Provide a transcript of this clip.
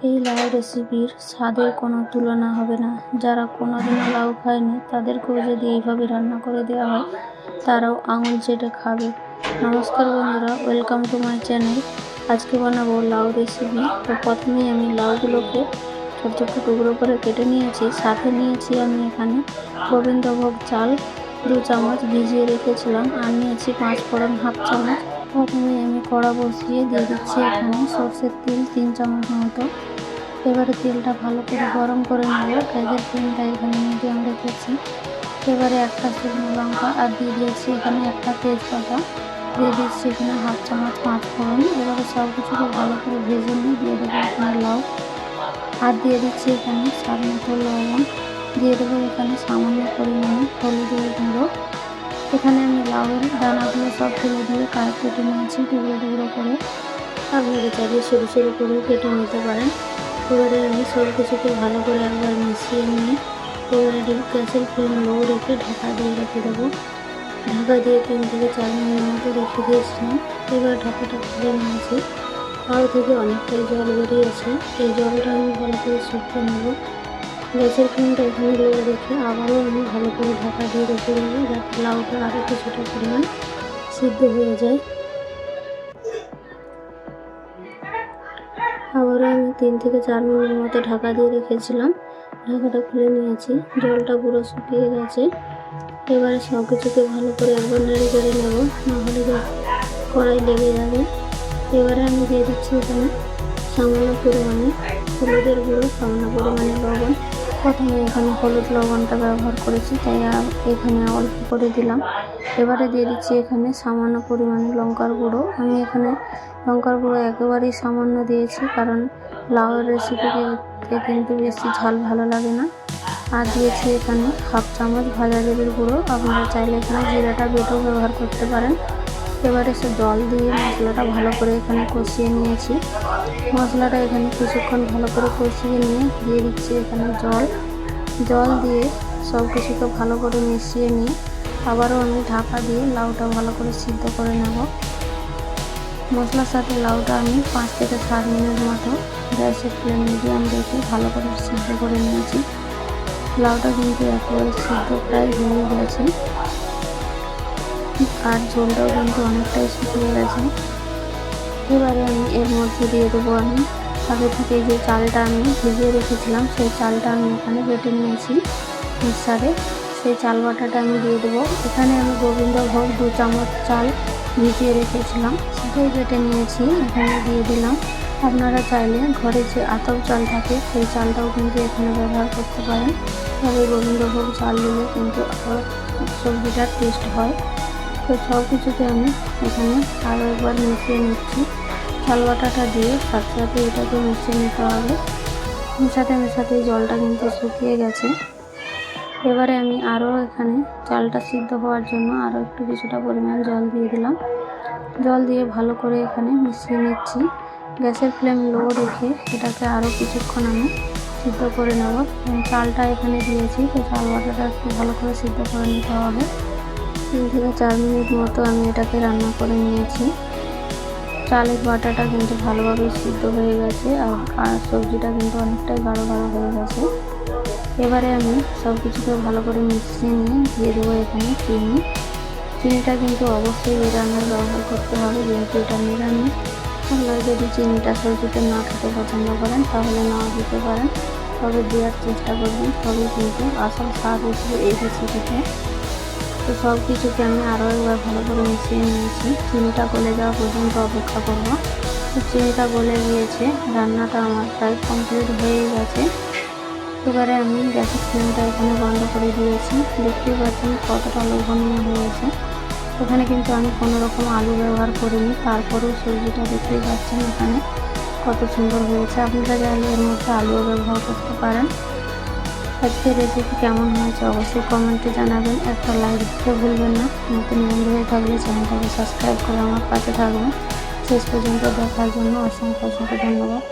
এই লাউ রেসিপির স্বাদের কোনো তুলনা হবে না। যারা কোনোদিনও লাউ খায়নি তাদেরকেও যদি এইভাবে রান্না করে দেওয়া হয় তারাও আঙুল চেটে খাবে। নমস্কার বন্ধুরা, ওয়েলকাম টু মাই চ্যানেল। আজকে বানাবো লাউ রেসিপি। তো প্রথমেই আমি লাউগুলোকে ছোট ছোট টুকরো করে কেটে নিয়েছি। সাথে নিয়েছি আমি এখানে গোবিন্দভোগ চাল 2 চামচ ভিজিয়ে রেখেছিলাম, আর নিয়েছি 5 ফোড়ন 1/2 চামচ। প্রথমে আমি কড়া বসিয়ে দিয়ে দিচ্ছি এখানে সর্ষের তেল 3 চামচ মতো। এবারে তেলটা ভালো করে গরম করে নেব। গ্যাসের ফ্লেমটা এখানে মিডিয়াম রেখেছি। এবারে একটা শুকনো লঙ্কা আর দিয়ে দিয়েছি এখানে একটা তেজপাতা, দিয়ে দিচ্ছি এখানে 1/2 চামচ 5 ফোড়ন। এবারে সব কিছুকে ভালো করে ভেজে নিয়ে দিয়ে দেবো এখানে লাউ, আর দিয়ে দিচ্ছি এখানে স্বাদ মতো লবণ, দিয়ে দেবো এখানে সামান্য পরিমাণে হলুদের গুঁড়ো। এখানে আমি লাউয়ের দানাগুলো সব ফেলে দিয়ে কেটে নিয়েছি টুকরো টুকরো করে। আপনারা চাইলে সরু সরু করে কেটে নিতে পারেন। এবারে আমি সব কিছুকে ভালো করে একবার মিশিয়ে নিয়ে এবারে গ্যাসের ফ্লেম লো রেখে ঢাকা দিয়ে রেখে দেবো। ঢাকা দিয়ে 3 থেকে 4 মিনিট মতো রেখে দিয়েছিলাম। এবার ঢাকাটা খুলে নিয়েছি। লাউ থেকে অনেকটাই জল বেরিয়েছে। এই জলটা আমি ভালো করে শুকিয়ে নেব। গ্যাসের ফ্লেমটা এখানে লো রেখে আবারও আমি ভালো করে ঢাকা দিয়ে রেখে দেবো, যাতে লাউটা আরও কিছুটা পরিমাণ সিদ্ধ হয়ে যায়। আবারও আমি 3 থেকে 4 মিনিট মতো ঢাকা দিয়ে রেখেছিলাম। ঢাকাটা খুলে নিয়েছি। জলটা পুরো শুকিয়ে গেছে। এবারে সব কিছুকে ভালো করে একবার নেড়ে চেড়ে নেব, নাহলে কড়াই লেগে যাবে। এবারে আমি দিয়ে দিচ্ছি এখানে সামান্য পরিমাণে হলুদের গুঁড়ো, সামান্য পরিমাণে লবণ। প্রথমে এখানে হলুদ লবণটা ব্যবহার করেছি, তাই এখানে অল্প করে দিলাম। এবারে দিয়ে দিচ্ছি এখানে সামান্য পরিমাণে লঙ্কার গুঁড়ো। আমি এখানে লঙ্কার গুঁড়ো একেবারেই সামান্য দিয়েছি, কারণ লাউয়ের রেসিপিতে কিন্তু বেশি ঝাল ভালো লাগে না। আর দিয়েছি এখানে 1/2 চামচ ভাজা জিরের গুঁড়ো। আপনারা চাইলে এখানে জিরাটা বেটেও ব্যবহার করতে পারেন। এবারে সে জল দিয়ে মশলাটা ভালো করে এখানে কষিয়ে নিয়েছি। মশলাটা এখানে কিছুক্ষণ ভালো করে কষিয়ে নিয়ে দিয়ে দিচ্ছি এখানে জল দিয়ে সব কিছুকে ভালো করে মিশিয়ে নিয়ে আবারও আমি ঢাকা দিয়ে লাউটা ভালো করে সিদ্ধ করে নেব। মশলার সাথে লাউটা আমি 5 থেকে 7 মিনিট মতো গ্যাসের ফ্লেম মিডিয়াম রেখে ভালো করে সিদ্ধ করে নিয়েছি। লাউটা কিন্তু একেবারে সিদ্ধ প্রায় হয়ে গেছে, আর ঝোলটাও কিন্তু অনেকটাই শুকিয়ে গেছে। এবারে আমি এর মধ্যে দিয়ে দেবো আমি আগে থেকে যে চালটা আমি ভিজিয়ে রেখেছিলাম, সেই চালটা আমি এখানে বেটে নিয়েছি মিক্সারে। সেই চাল বাটাটা আমি দিয়ে দেবো। এখানে আমি গোবিন্দভোগ 2 চামচ চাল ভিজিয়ে রেখেছিলাম, সেটাই বেটে নিয়েছি, এখানে দিয়ে দিলাম। আপনারা চাইলে ঘরে যে আতপ চাল থাকে সেই চালটাও কিন্তু এখানে ব্যবহার করতে পারেন, তবে গোবিন্দভোগ চাল দিলে কিন্তু আরও সবজিটার টেস্ট হয়। তো সব কিছুকে আমি এখানে আরও একবার মিশিয়ে নিচ্ছি। চাল বাটাটা দিয়ে সাথে সাথে এটাকে মিশিয়ে নিতে হবে। মেশাতে জলটা কিন্তু শুকিয়ে গেছে। এবারে আমি আরও এখানে চালটা সিদ্ধ হওয়ার জন্য আরও একটু কিছুটা পরিমাণ জল দিয়ে দিলাম। জল দিয়ে ভালো করে এখানে মিশিয়ে নিচ্ছি। গ্যাসের ফ্লেম লো রেখে এটাকে আরও কিছুক্ষণ আমি সিদ্ধ করে নেব। চালটা এখানে দিয়েছি, তো চাল বাটাটা একটু ভালো করে সিদ্ধ করে নিতে হবে। 3 থেকে 4 মিনিট মতো আমি এটাকে রান্না করে নিয়েছি। চালের বাটাটা কিন্তু ভালোভাবে সিদ্ধ হয়ে গেছে, আর সবজিটা কিন্তু অনেকটাই গাঢ় গাঢ় হয়ে গেছে। এবারে আমি সব কিছুকে ভালো করে মিশিয়ে নিয়ে দিয়ে দেবো এখানে চিনিটা কিন্তু অবশ্যই এই রান্নায় ব্যবহার করতে হবে, যেহেতু এটা নিরামিষ। আপনারা যদি চিনিটা সবজিতে না খেতে পছন্দ করেন তাহলে নাও দিতে পারেন, তবে দেওয়ার চেষ্টা করবেন, তবে কিন্তু আসল স্বাদ এসে এই রেসিপিতে। তো সব কিছুকে আমি আরও একবার ভালো করে মিশিয়ে নিয়েছি। চিনিটা গলে যাওয়া পর্যন্ত অপেক্ষা করব। তো চিনিটা গলে গিয়েছে, রান্নাটা আমার প্রায় কমপ্লিট হয়ে গেছে। এবারে আমি গ্যাসের ফ্লেমটা এখানে বন্ধ করে দিয়েছি। দেখতেই পাচ্ছেন কতটা লোভনীয় হয়েছে। এখানে কিন্তু আমি কোনো রকম আলু ব্যবহার করিনি, তারপরেও সবজিটা দেখতেই পাচ্ছেন এখানে কত সুন্দর হয়েছে। আপনারা চাইলে এর মধ্যে আলুও ব্যবহার করতে পারেন। আজকের রেসিপি কেমন হয়েছে অবশ্যই কমেন্টে জানাবেন। একটা লাইক দিতে ভুলবেন না। নতুন বন্ধু হয়ে থাকলে চ্যানেলটাকে সাবস্ক্রাইব করে আমার পাশে থাকবেন। শেষ পর্যন্ত দেখার জন্য অসংখ্য ধন্যবাদ।